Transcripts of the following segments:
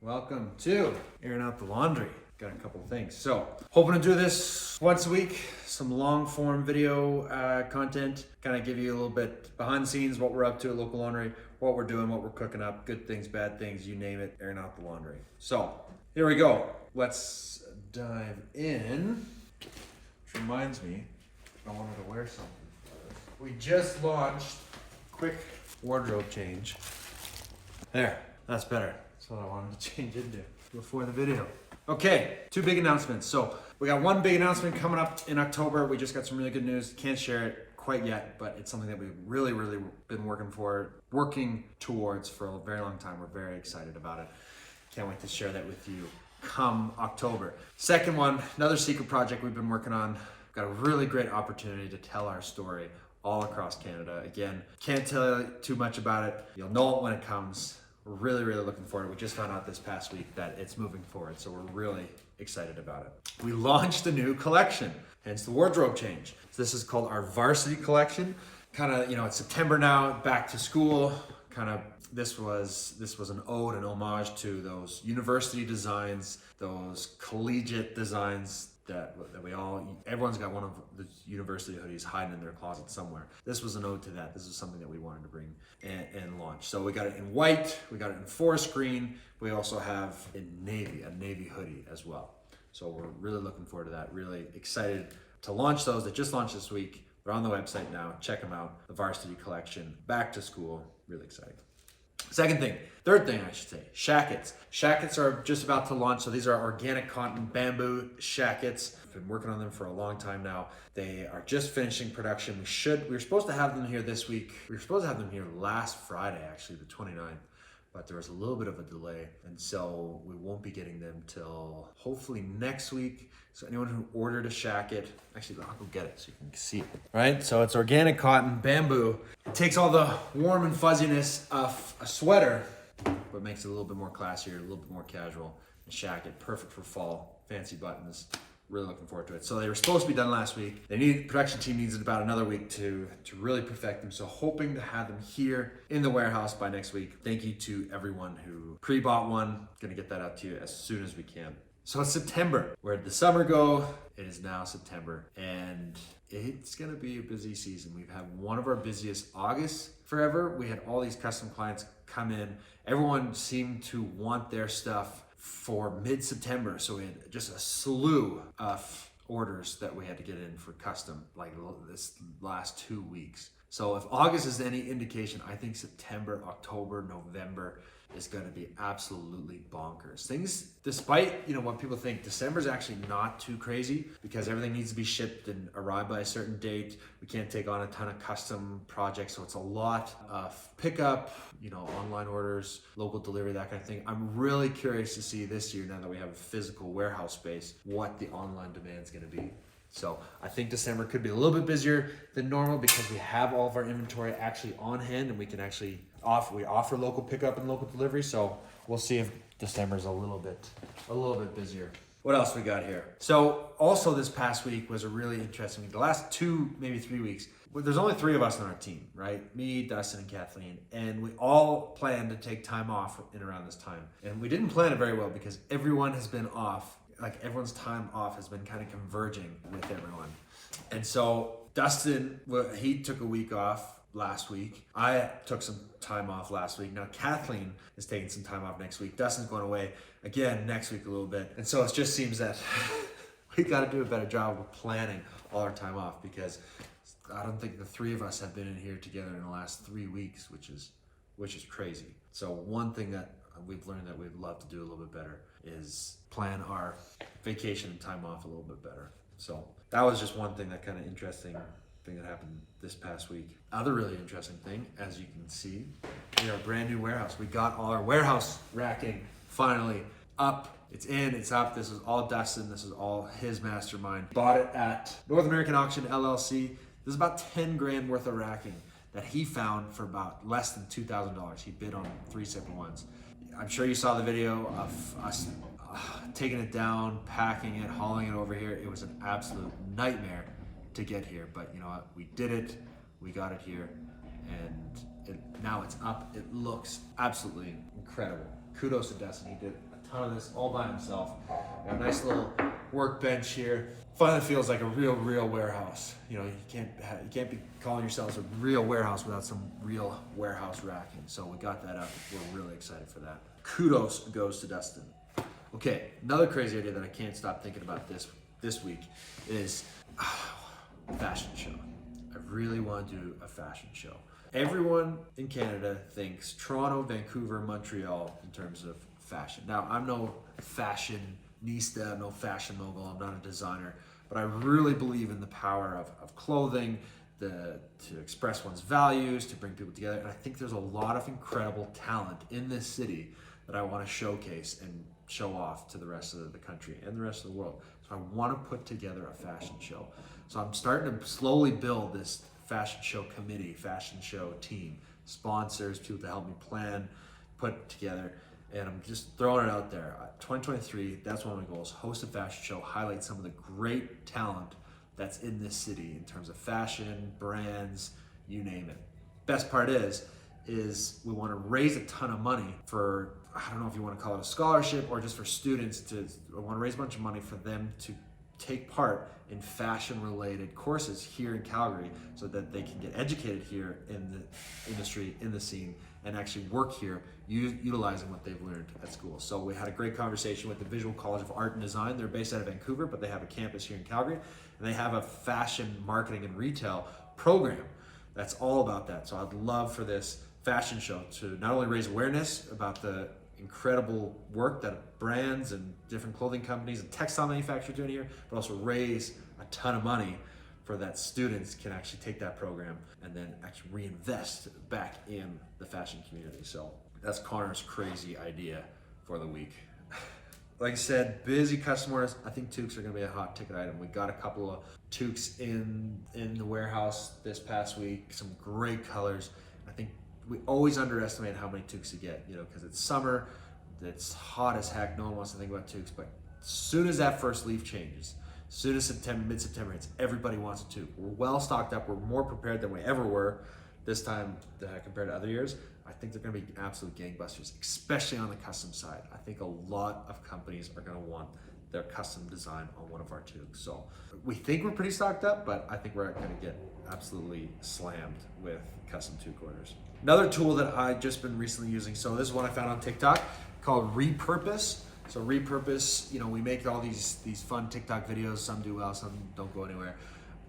Welcome to airing out the laundry. Got a couple of things. So, hoping to do this once a week, some long form video content, kind of give you a little bit behind the scenes, what we're up to at Local Laundry, what we're doing, what we're cooking up, good things, bad things, you name it, airing out the laundry. So, here we go. Let's dive in. Which reminds me, I wanted to wear something. We just launched quick wardrobe change. There, that's better. That's what I wanted to change into before the video. Okay, two big announcements. So we got one big announcement coming up in October. We just got some really good news. Can't share it quite yet, but it's something that we've really been working towards for a very long time. We're very excited about it. Can't wait to share that with you come October. Second one, another secret project we've been working on. Got a really great opportunity to tell our story all across Canada. Again, can't tell you too much about it. You'll know it when it comes. We're really looking forward. We just found out this past week that it's moving forward, so we're really excited about it. We launched a new collection, hence the wardrobe change. So this is called our Varsity Collection. Kind of, it's September now, back to school. This was an ode and homage to those university designs, those collegiate designs that everyone's got one of the university hoodies hiding in their closet somewhere. This was an ode to that. This is something that we wanted to bring and launch. So we got it in white, we got it in forest green. We also have in navy, a navy hoodie as well. So we're really looking forward to that. Really excited to launch those. They just launched this week. They're on the website now. Check them out. The Varsity Collection, back to school. Really exciting. Third thing I should say, shackets. Shackets are just about to launch. So these are organic cotton bamboo shackets. I've been working on them for a long time now. They are just finishing production. We were supposed to have them here this week. We were supposed to have them here last Friday, actually, the 29th. But there was a little bit of a delay. And so we won't be getting them till hopefully next week. So anyone who ordered a shacket, actually I'll go get it so you can see it. Right, so it's organic cotton, bamboo. It takes all the warm and fuzziness of a sweater, but makes it a little bit more classier, a little bit more casual. A shacket, perfect for fall, fancy buttons. Really looking forward to it. So they were supposed to be done last week. Production team needs about another week to really perfect them. So hoping to have them here in the warehouse by next week. Thank you to everyone who pre-bought one. Gonna get that out to you as soon as we can. So it's September. Where did the summer go? It is now September, and it's gonna be a busy season. We've had one of our busiest August forever. We had all these custom clients come in. Everyone seemed to want their stuff for mid-September, so we had just a slew of orders that we had to get in for custom like this last 2 weeks. So if August is any indication, I think September, October, November is going to be absolutely bonkers. Things, despite what people think, December is actually not too crazy because everything needs to be shipped and arrive by a certain date. We can't take on a ton of custom projects, so it's a lot of pickup, online orders, local delivery, that kind of thing. I'm really curious to see this year, now that we have a physical warehouse space, what the online demand is going to be. So I think December could be a little bit busier than normal because we have all of our inventory actually on hand, and we can actually offer local pickup and local delivery. So we'll see if December's a little bit busier. What else we got here? So also this past week was a really interesting week. The last 2, maybe 3 weeks, there's only 3 of us on our team, right? Me, Dustin, and Kathleen. And we all planned to take time off in around this time. And we didn't plan it very well because everyone has been off. Like everyone's time off has been kind of converging with everyone. And so Dustin, he took a week off last week. I took some time off last week. Now Kathleen is taking some time off next week. Dustin's going away again next week a little bit. And so it just seems that we got to do a better job of planning all our time off, because I don't think the 3 of us have been in here together in the last 3 weeks, which is crazy. So one thing that we've learned that we'd love to do a little bit better is plan our vacation and time off a little bit better. So that was just one thing that kind of interesting thing that happened this past week. Other really interesting thing, as you can see, we are a brand new warehouse. We got all our warehouse racking finally up. It's in, it's up. This is all Dustin. This is all his mastermind. Bought it at North American Auction LLC. This is about 10 grand worth of racking that he found for about less than $2,000. He bid on 3 separate ones. I'm sure you saw the video of us taking it down, packing it, hauling it over here. It was an absolute nightmare to get here, but you know what? We did it. We got it here, and now it's up. It looks absolutely incredible. Kudos to Dustin. He did a ton of this all by himself. Got a nice little workbench here. Finally feels like a real warehouse. You know, you can't be calling yourselves a real warehouse without some real warehouse racking. So we got that up. We're really excited for that. Kudos goes to Dustin. Okay, another crazy idea that I can't stop thinking about this week is fashion show. I really want to do a fashion show. Everyone in Canada thinks Toronto, Vancouver, Montreal in terms of fashion. Now, I'm no fashionista, no fashion mogul, I'm not a designer, but I really believe in the power of clothing, to express one's values, to bring people together. And I think there's a lot of incredible talent in this city that I want to showcase and show off to the rest of the country and the rest of the world. So I want to put together a fashion show. So I'm starting to slowly build this fashion show committee, fashion show team, sponsors, people to help me plan, put together, and I'm just throwing it out there. 2023, that's one of my goals, host a fashion show, highlight some of the great talent that's in this city in terms of fashion, brands, you name it. Best part is we want to raise a ton of money for, I don't know if you want to call it a scholarship or just for students I want to raise a bunch of money for them to take part in fashion related courses here in Calgary so that they can get educated here in the industry, in the scene, and actually work here utilizing what they've learned at school. So we had a great conversation with the Visual College of Art and Design. They're based out of Vancouver, but they have a campus here in Calgary, and they have a fashion marketing and retail program that's all about that. So I'd love for this fashion show to not only raise awareness about the incredible work that brands and different clothing companies and textile manufacturers are doing here, but also raise a ton of money for that students can actually take that program and then actually reinvest back in the fashion community. So that's Connor's crazy idea for the week. Like I said, busy customers. I think toques are gonna be a hot ticket item. We got a couple of toques in the warehouse this past week, some great colors. I think we always underestimate how many toques you get, you know, because it's summer, it's hot as heck, no one wants to think about toques, but as soon as that first leaf changes, as soon as mid-September hits, everybody wants a toque. We're well stocked up, we're more prepared than we ever were this time compared to other years. I think they're gonna be absolute gangbusters, especially on the custom side. I think a lot of companies are gonna want their custom design on one of our toques. So we think we're pretty stocked up, but I think we're gonna get absolutely slammed with custom toque orders. Another tool that I've just been recently using, so this is one I found on TikTok called Repurpose. So Repurpose, you know, we make all these fun TikTok videos, some do well, some don't go anywhere,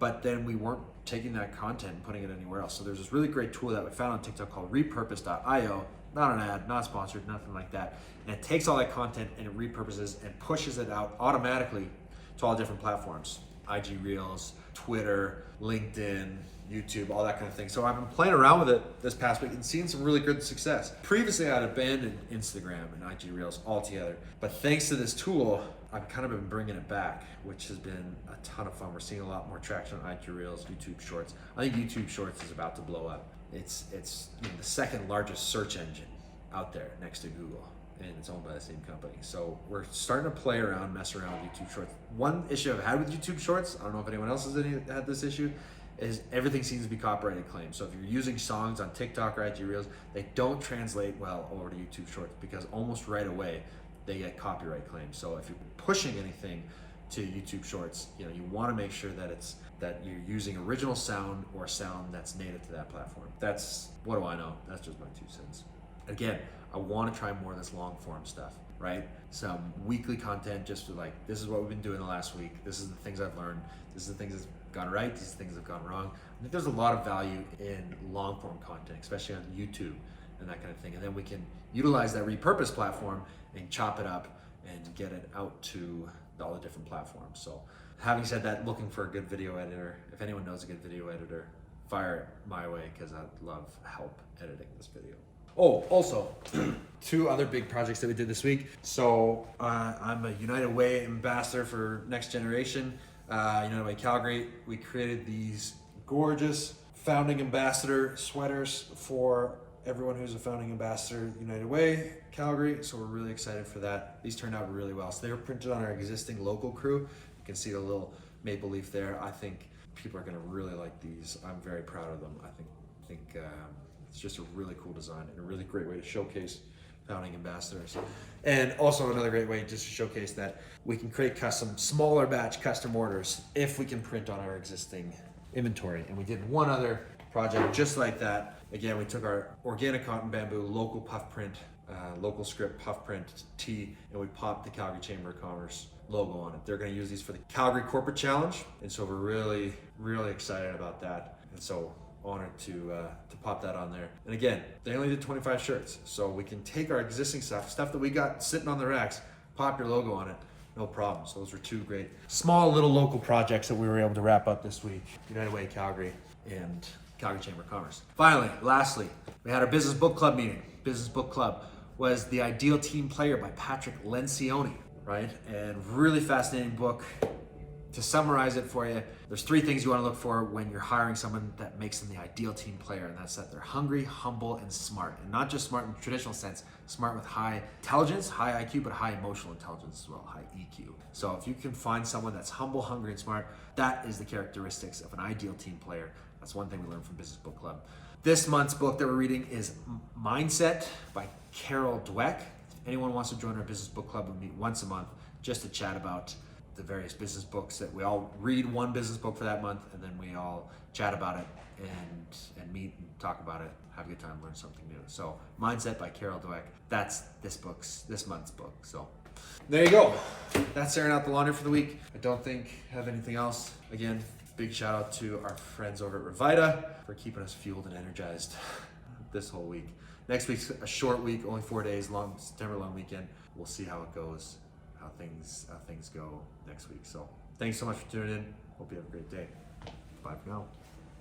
but then we weren't taking that content and putting it anywhere else. So there's this really great tool that we found on TikTok called repurpose.io, not an ad, not sponsored, nothing like that. And it takes all that content and it repurposes and pushes it out automatically to all different platforms, IG Reels, Twitter, LinkedIn, YouTube, all that kind of thing. So I've been playing around with it this past week and seeing some really good success. Previously I had abandoned Instagram and IG Reels altogether, but thanks to this tool, I've kind of been bringing it back, which has been a ton of fun. We're seeing a lot more traction on IG Reels, YouTube Shorts. I think YouTube Shorts is about to blow up. It's you know, the second largest search engine out there next to Google, and it's owned by the same company. So we're starting to play around, mess around with YouTube Shorts. One issue I've had with YouTube Shorts, I don't know if anyone else has had this issue, is everything seems to be copyrighted claims. So if you're using songs on TikTok or IG Reels, they don't translate well over to YouTube Shorts because almost right away they get copyright claims. So if you're pushing anything to YouTube Shorts, you know, you want to make sure that you're using original sound or sound that's native to that platform. That's, what do I know? That's just my 2 cents. Again, I want to try more of this long form stuff, right? Some weekly content, just for like, this is what we've been doing the last week. This is the things I've learned. This is the things that's gone right. These are the things that have gone wrong. I think there's a lot of value in long form content, especially on YouTube and that kind of thing. And then we can utilize that repurpose platform and chop it up and get it out to all the different platforms. So having said that, looking for a good video editor. If anyone knows a good video editor, fire it my way because I'd love help editing this video. Oh, also, 2 other big projects that we did this week. So I'm a United Way ambassador for Next Generation, United Way Calgary. We created these gorgeous founding ambassador sweaters for everyone who's a founding ambassador United Way Calgary. So we're really excited for that. These turned out really well. So they were printed on our existing local crew. You can see the little maple leaf there. I think people are gonna really like these. I'm very proud of them. I think it's just a really cool design and a really great way to showcase founding ambassadors. And also another great way just to showcase that we can create custom, smaller batch custom orders if we can print on our existing inventory. And we did one other project just like that. Again, we took our organic cotton bamboo, local puff print, local script puff print tee, and we popped the Calgary Chamber of Commerce logo on it. They're going to use these for the Calgary Corporate Challenge, and so we're really, really excited about that. And so honored to pop that on there. And again, they only did 25 shirts, so we can take our existing stuff that we got sitting on the racks, pop your logo on it, no problem. So those were two great small little local projects that we were able to wrap up this week. United Way Calgary and Calgary Chamber of Commerce. Finally, lastly, we had our business book club meeting. Business book club was The Ideal Team Player by Patrick Lencioni, right? And really fascinating book. To summarize it for you, there's 3 things you want to look for when you're hiring someone that makes them the ideal team player, and that's that they're hungry, humble, and smart. And not just smart in the traditional sense, smart with high intelligence, high IQ, but high emotional intelligence as well, high EQ. So if you can find someone that's humble, hungry, and smart, that is the characteristics of an ideal team player. That's one thing we learned from Business Book Club. This month's book that we're reading is Mindset by Carol Dweck. If anyone wants to join our Business Book Club, we meet once a month just to chat about the various business books that we all read one business book for that month, and then we all chat about it and meet and talk about it, have a good time, learn something new. So Mindset by Carol Dweck, that's this month's book. So there you go. That's airing out the laundry for the week. I don't think I have anything else. Again, big shout out to our friends over at Revita for keeping us fueled and energized this whole week. Next week's a short week, only 4 days, September long weekend. We'll see how it goes. How things go next week. So thanks so much for tuning in. Hope you have a great day. Bye for now.